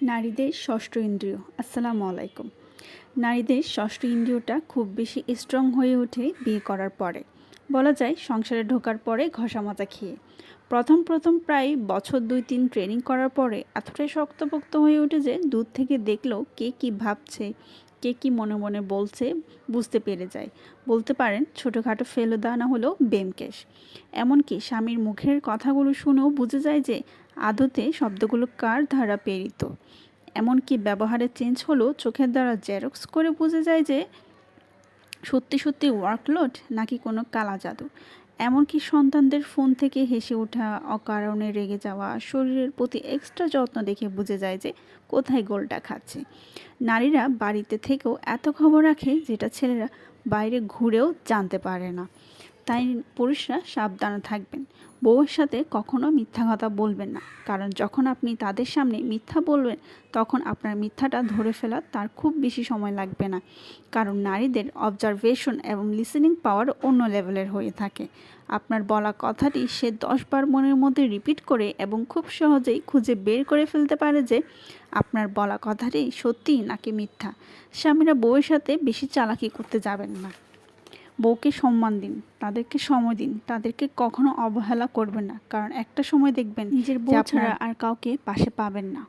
নারীদের ষষ্ঠ ইন্দ্রিয়। আসসালামু আলাইকুম। নারীদের ষষ্ঠ ইন্দ্রিয়টা খুব বেশি স্ট্রং হয়ে ওঠে বিয়ে করার পরে। বলা যায় সংসারে ঢোকার পরে ঘষা মাজা খেয়ে। প্রথম প্রায় বছর ২-৩ ট্রেনিং করার পরে এতটাই শক্তপোক্ত হয়ে ওঠে যে দূর থেকে দেখলেও কে কী ভাবছে, কে কী মনে মনে বলছে বুঝতে পেরে যায়। বলতে পারেন ছোটোখাটো ফেলুদা না হলেও ব্যোমকেশ। এমনকি স্বামীর মুখের কথাগুলো শুনেও বুঝে যায় যে আদতে শব্দগুলো কার দ্বারা প্রেরিত। এমনকি ব্যবহারের চেঞ্জ হলেও চোখের দ্বারা জেরক্স করে বোঝা যায় যে সত্যি ওয়ার্কলোড নাকি কোনো কালা জাদু। এমনকি সন্তানদের ফোন থেকে হেসে ওঠা, অকারণে রেগে যাওয়া, শরীরের প্রতি এক্সট্রা যত্ন দেখে বুঝে যায় যে কোথায় গোলটা খাচ্ছে। নারীরা বাড়িতে থেকেও এত খবর রাখে যেটা ছেলেরা বাইরে ঘুরেও জানতে পারে না। তাই পুরুষরা সাবধানে থাকবেন। বউয়ের সাথে কখনো মিথ্যা কথা বলবেন না, কারণ যখন আপনি তাদের সামনে মিথ্যা বলবেন তখন আপনার মিথ্যাটা ধরে ফেলা তার খুব বেশি সময় লাগবে না, কারণ নারীদের অবজারভেশন এবং লিসেনিং পাওয়ার অন্য লেভেলের হয়ে থাকে। আপনার বলা কথাটি সে 10 বার মনের মধ্যে রিপিট করে এবং খুব সহজেই খুঁজে বের করে ফেলতে পারে যে আপনার বলা কথাটি সত্যি নাকি মিথ্যা। স্বামীরা বউয়ের সাথে বেশি চালাকি করতে যাবেন না। বউকে সম্মান দিন, তাদেরকে সময় দিন, তাদেরকে কখনো অবহেলা করবেন না, কারণ একটা সময় দেখবেন নিজের বউ ছাড়া আর কাউকে পাশে পাবেন না।